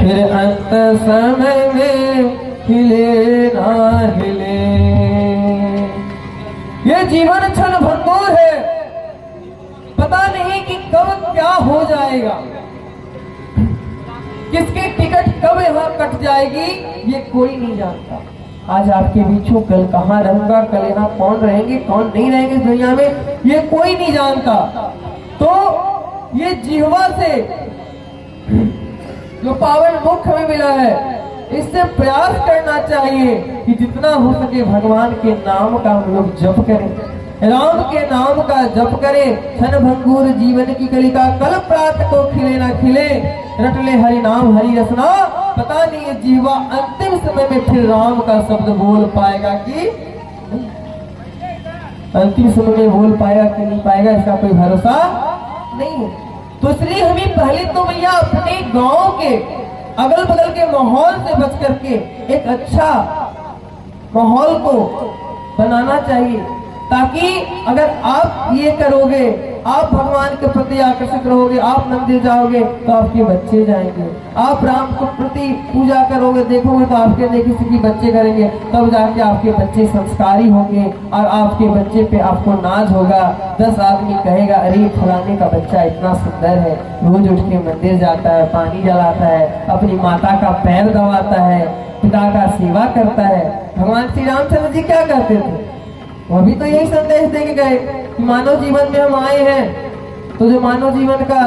फिर अंत समय में हिले ना हिले। ये जीवन क्षण भंगुर है, पता नहीं कि कब क्या हो जाएगा, किसकी टिकट कब यहाँ कट जाएगी, ये कोई नहीं जानता। आज आपके बीचों कल कहाँ रहूंगा, कल यहाँ कौन रहेंगे कौन नहीं रहेंगे इस दुनिया में, ये कोई नहीं जानता। तो ये जीवा से जो पावन मुख हमें मिला है, इससे प्रयास करना चाहिए कि जितना हो सके भगवान के नाम का हम लोग जप करें, राम के नाम का जप करें। क्षण भंगुर जीवन की कलिका, कल प्रात को खिले ना खिले, रट ले हरि नाम हरि रसना। पता नहीं ये जीवा अंतिम समय में फिर राम का शब्द बोल पाएगा कि अंतिम समय में बोल पाएगा कि नहीं पाएगा, इसका कोई भरोसा नहीं है। तो इसलिए हमें पहले तो भैया अपने गांव के अगल बगल के माहौल से बच करके एक अच्छा माहौल को बनाना चाहिए, ताकि अगर आप ये करोगे, आप भगवान के प्रति आकर्षित रहोगे, आप मंदिर जाओगे तो आपके बच्चे जाएंगे, आप राम को प्रति पूजा करोगे देखोगे तो आपके देखे किसी बच्चे करेंगे, तब जाके आपके बच्चे संस्कारी होंगे और आपके बच्चे पे आपको नाज होगा। 10 आदमी कहेगा अरे फलाने का बच्चा इतना सुंदर है, रोज उठ के मंदिर जाता है, पानी जलाता है, अपनी माता का पैर दबाता है, पिता का सेवा करता है। भगवान श्री रामचंद्र जी क्या करते थे, वो भी तो यही संदेश देके गए कि मानव जीवन में हम आए हैं तो जो मानव जीवन का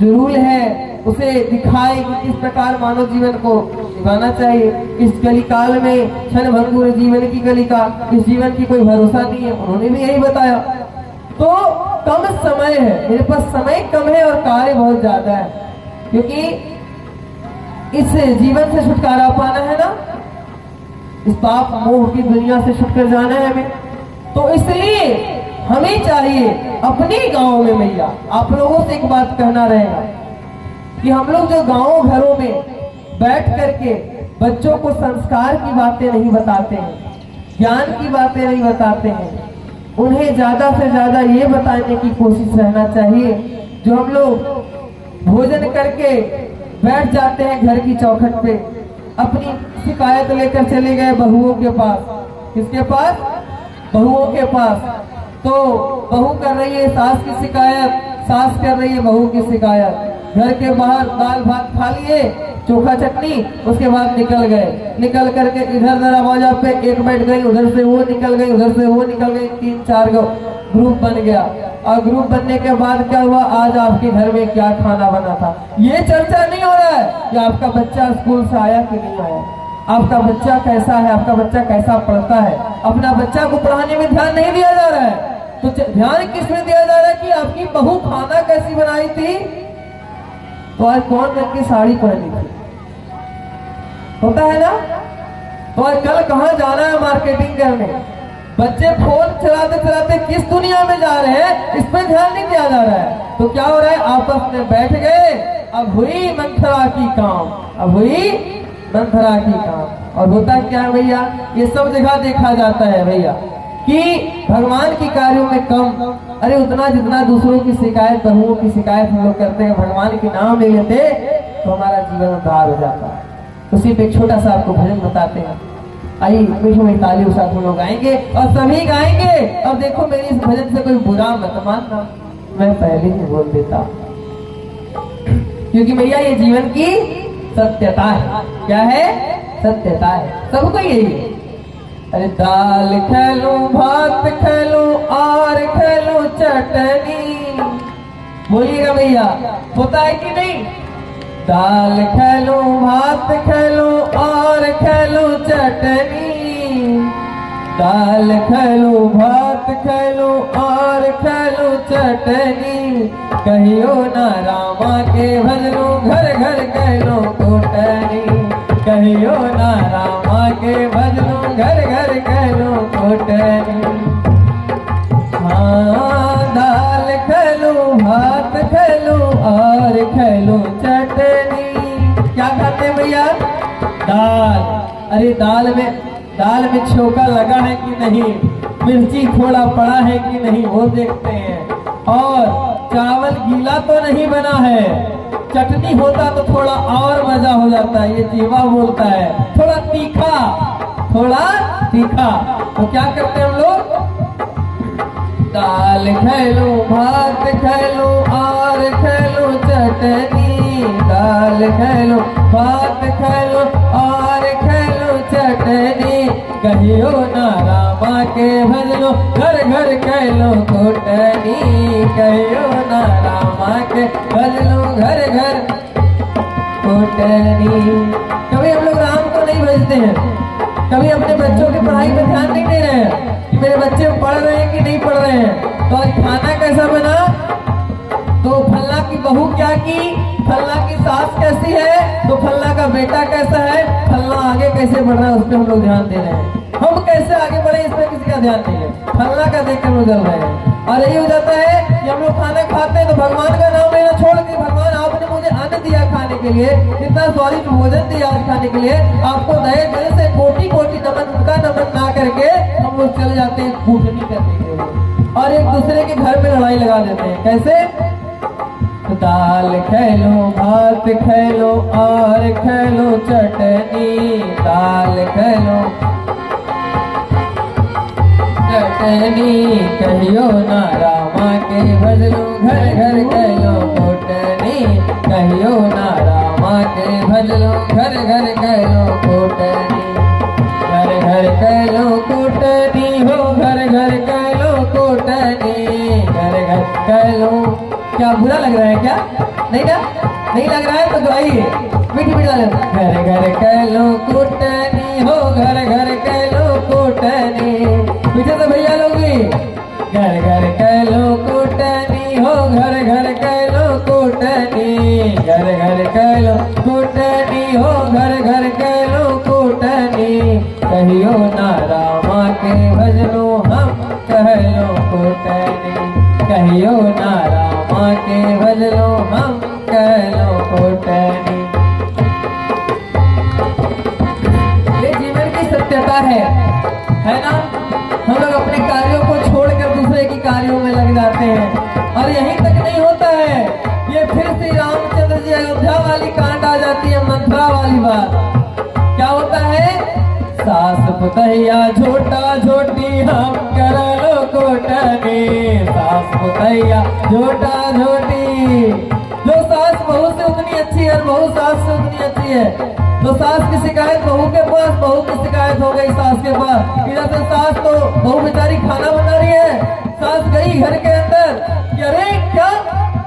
जो रूल है उसे दिखाए कि किस प्रकार मानव जीवन को निभाना चाहिए। इस कलिकाल में क्षण भंगुर जीवन की कलिका, इस जीवन की कोई भरोसा नहीं है, उन्होंने भी यही बताया। तो कम समय है, मेरे पास समय कम है और कार्य बहुत ज्यादा है, क्योंकि इस जीवन से छुटकारा पाना है ना, इस पाप मोह की दुनिया से छुटकर जाना है हमें। तो इसलिए हमें चाहिए अपने गांव में, भैया आप लोगों से एक बात कहना रहेगा कि हम लोग जो गांव घरों में बैठ करके बच्चों को संस्कार की बातें नहीं बताते हैं, ज्ञान की बातें नहीं बताते हैं, उन्हें ज्यादा से ज्यादा ये बताने की कोशिश रहना चाहिए। जो हम लोग भोजन करके बैठ जाते हैं घर की चौखट पे, अपनी शिकायत लेकर चले गए बहुओं के पास, किसके पास, बहुओं के पास। तो बहू कर रही है सास की शिकायत, सास कर रही है बहू की शिकायत। घर के बाहर दाल भात खा लिए, चोखा चटनी, उसके बाद निकल गए, निकल करके इधर दरवाजा पे एक बैठ गई, उधर से वो निकल गई, उधर से वो निकल गई, 3-4 ग्रुप बन गया। और ग्रुप बनने के बाद क्या हुआ, आज आपके घर में क्या खाना बना था, ये चर्चा नहीं हो रहा है कि आपका बच्चा स्कूल से आया कि नहीं आया, आपका बच्चा कैसा है, आपका बच्चा कैसा पढ़ता है। अपना बच्चा को पढ़ाने में ध्यान नहीं दिया जा रहा है, तो ध्यान किस में दिया जा रहा है कि आपकी बहू खाना कैसी बनाई थी, तो आज कौन रंग की साड़ी पहनी थी, होता है ना। तो आज कल कहाँ जाना है मार्केटिंग करने, बच्चे फोन चलाते चलाते किस दुनिया में जा रहे हैं, इस पर ध्यान नहीं दिया जा रहा है। तो क्या हो रहा है, आपस में बैठ गए, अब हुई मंथरा की काम, अब हुई मंथरा की काम। और होता क्या है भैया, ये सब जगह देखा जाता है भैया कि भगवान की कार्यों में कम, अरे उतना जितना दूसरों की शिकायत, बहुओं की शिकायत हम लोग करते हैं, भगवान के नाम ले लेते तो हमारा जीवन उद्धार हो जाता है। उसी पे एक छोटा सा आपको भजन बताते हैं, आइए मीठू में तालियों साथ हम लोग गाएंगे और सभी गाएंगे। और देखो मेरी इस भजन से कोई बुरा मत मानना, मैं पहले ही बोल देता, क्योंकि भैया ये जीवन की सत्यता है। क्या है, सत्यता है, सबको यही है। अरे दाल खेलूं भात खेलूं और खेलूं चटनी, बोलिएगा भैया, होता है कि नहीं। दाल खेलूं भात खेलूं और खेलूं चटनी, दाल खेलूं भात खेलूं और खेलूं चटनी, कहियो ना रामा के भजनूं घर घर कहलो कोटनी, कहियो ना रामा के भजनूं घर घर कहलो कोटनी। हाँ दाल खेलूं भात खेलूं और खेलूं चटनी, क्या खाते भैया, दाल। अरे दाल में छोका लगा है कि नहीं, मिर्ची थोड़ा पड़ा है कि नहीं वो देखते हैं, और चावल गीला तो नहीं बना है, चटनी होता तो थोड़ा और मजा हो जाता है। ये जीवा बोलता है थोड़ा तीखा, थोड़ा तीखा। तो क्या करते हैं हम लोग, दाल खेलो, भात खेलो और खेलो चटनी, दाल खेलो, भात खेलो और खेलो चटनी, कहियो ना रामा के भजलो, घर घर खेलो कोटनी, कहियो ना रामा के भजलो, घर घर कोटनी। कभी हम लोग राम को नहीं भजते हैं, कभी अपने बच्चों की पढ़ाई पर ध्यान नहीं दे रहे हैं कि मेरे बच्चे पढ़ रहे हैं कि नहीं पढ़ रहे हैं। तो आज खाना कैसा बना, तो फल्ला की बहू क्या की, फल्ला की सास कैसी है, तो फल्ला का बेटा कैसा है, फल्ला आगे कैसे बढ़ रहा है उस पर हम लोग ध्यान दे रहे हैं। हम कैसे आगे बढ़े इस पर किसी का ध्यान नहीं है, फल्ला का देख कर चल रहे हैं। और यही हो जाता है कि हम लोग खाना खाते हैं तो भगवान का नाम लेना छोड़ के, भगवान आपने मुझे अन्न दिया खाने के लिए, इतना स्वादिष्ट भोजन दिया आज खाने के लिए, आपको नए दिल से कोटि कोटि नमन, उनका नमन ना करके हम लोग चले जाते हैं कूटनी करने के लिए और एक दूसरे के घर में लड़ाई लगा देते हैं। कैसे, दाल खेलो, भात खेलो और खेलो चटनी, दाल खेलो चटनी, कहियो ना रामा के भजलो, घर घर खेलो कोटनी, कहियो ना रामा के भजलो, घर घर खेलो कोटनी, घर घर खेलो कोटनी हो, घर घर खेलो कोटनी, घर घर खेलो। क्या बुरा लग रहा है क्या, नहीं ना, नहीं लग रहा है तो गाइए मीठी मीठी वाले, घर घर खेलो कोटनी हो, घर घर खेलो कोटनी। पीछे से भैया लोग भी, घर घर खेलो कोटनी हो, घर घर खेलो कोटनी, घर घर खेलो कोटनी हो, घर घर खेलो कोटनी, कहियो ना रामा के भजलो, हम कहलो कोटनी, कहियो ना रामा के भजलो, हम कहलो कोटनी। ये जीवन की सत्यता है ना। हम लोग अपने कार्यों को छोड़कर दूसरे की कार्यों में लग जाते हैं और यहीं तक नहीं होता है, ये फिर श्री रामचंद्र जी अयोध्या वाली कांड आ जाती है, मंथरा वाली बात। क्या होता है, सास पुतैया झोटा झोटी हम कर लो कोटनी, सास पुतैया झोटा झोटी। जो सास बहू से उतनी अच्छी है, बहू सास से उतनी अच्छी है, तो सास की शिकायत बहू के पास, बहू की शिकायत हो गई सास के पास। इधर से सास तो बहू बेचारी खाना बना रही है, सास गई घर के अंदर कि अरे क्या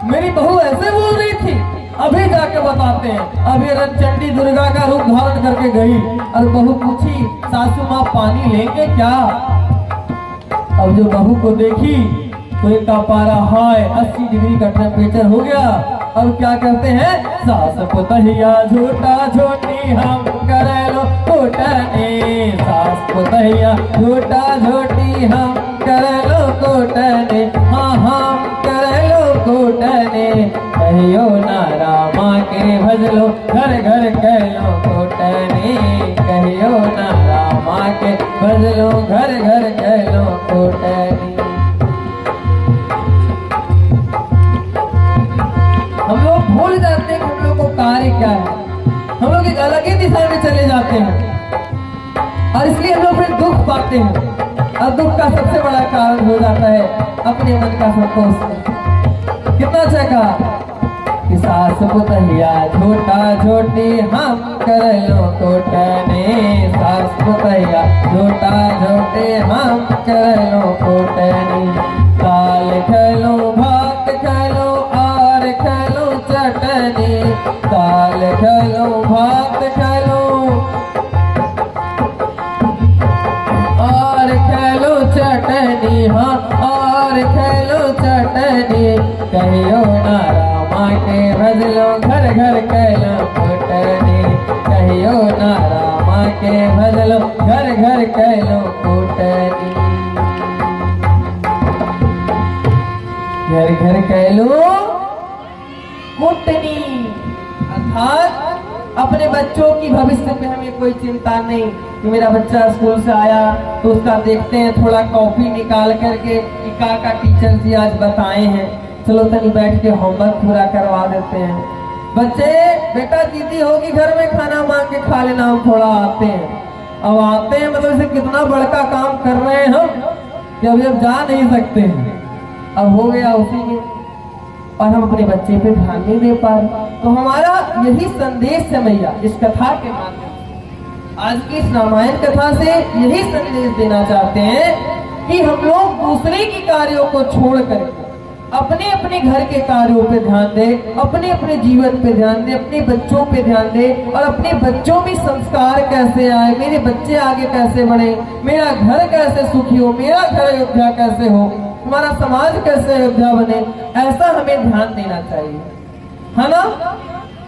मेरी बहू ऐसे बोल रही थी, अभी जाके बताते हैं। अभी चंडी दुर्गा का रूप धारण करके गई और बहू पूछी, सासू माँ पानी लेंगे क्या। अब जो बहू को देखी तो एक का पारा हाय 80 डिग्री का टेम्परेचर हो गया। अब क्या कहते हैं, सास पुतैया झूठा झूठी हम कर लो कोटनी, सास पुतैया झूठा झूठी हम कर लो कोटनी, हाँ हम कर लो कोटनी, कहियो ना रामा के भजलो, घर घर कहलो कोटनी, कहियो ना रामा के भजलो, घर घर कहलो कोटनी। हम लोग भूल जाते हैं कि हम लोग को कार्य क्या है, हम लोग एक अलग ही दिशा में चले जाते हैं और इसलिए हम लोग फिर दुख पाते हैं। और दुख का सबसे बड़ा कारण हो जाता है अपने मन का संतोष। कितना अच्छा कहा कि सास पुतैया झूठा झूठी हम कर लो कोटनी, सास पुतैया झूठा झूठी हम कर लो कोटनी, दाल खेलो, भात खेलो और खेलो चटनी, दाल खेलो, भात खेलो और खेलो चटनी, हाँ और खेलो चटनी, कहियो ना रामा के भजलो, घर घर खेलो कोटनी, कहियो ना रामा के भजलो, घर घर खेलो कोटनी, घर घर कहलो कोटनी। अर्थात अपने बच्चों की भविष्य में हमें कोई चिंता नहीं कि मेरा बच्चा स्कूल से आया तो उसका देखते हैं थोड़ा कॉपी निकाल करके कि का टीचर जी आज बताए हैं, चलो तनी बैठ के होमवर्क पूरा करवा देते हैं। बच्चे बेटा दीदी होगी घर में खाना मांग के खा लेना, हम थोड़ा आते हैं। अब आते हैं मतलब इसे कितना बड़का काम कर रहे हैं हम कि अभी अब जा नहीं सकते हैं, अब हो गया उसी में, और हम अपने बच्चे पे ध्यान नहीं दे पा रहे। तो हमारा यही संदेश है मैया इस कथा के माध्यम से, आज की इस रामायण कथा से यही संदेश देना चाहते हैं कि हम लोग दूसरे के कार्यों को छोड़कर अपने अपने घर के कार्यों पे ध्यान दें, अपने अपने जीवन पे ध्यान दें, अपने बच्चों पे ध्यान दें, और अपने बच्चों में संस्कार कैसे आए, मेरे बच्चे आगे कैसे बढ़े, मेरा घर कैसे सुखी हो, मेरा घर अयोध्या कैसे हो, हमारा समाज कैसे अयोध्या बने, ऐसा हमें ध्यान देना चाहिए, है ना।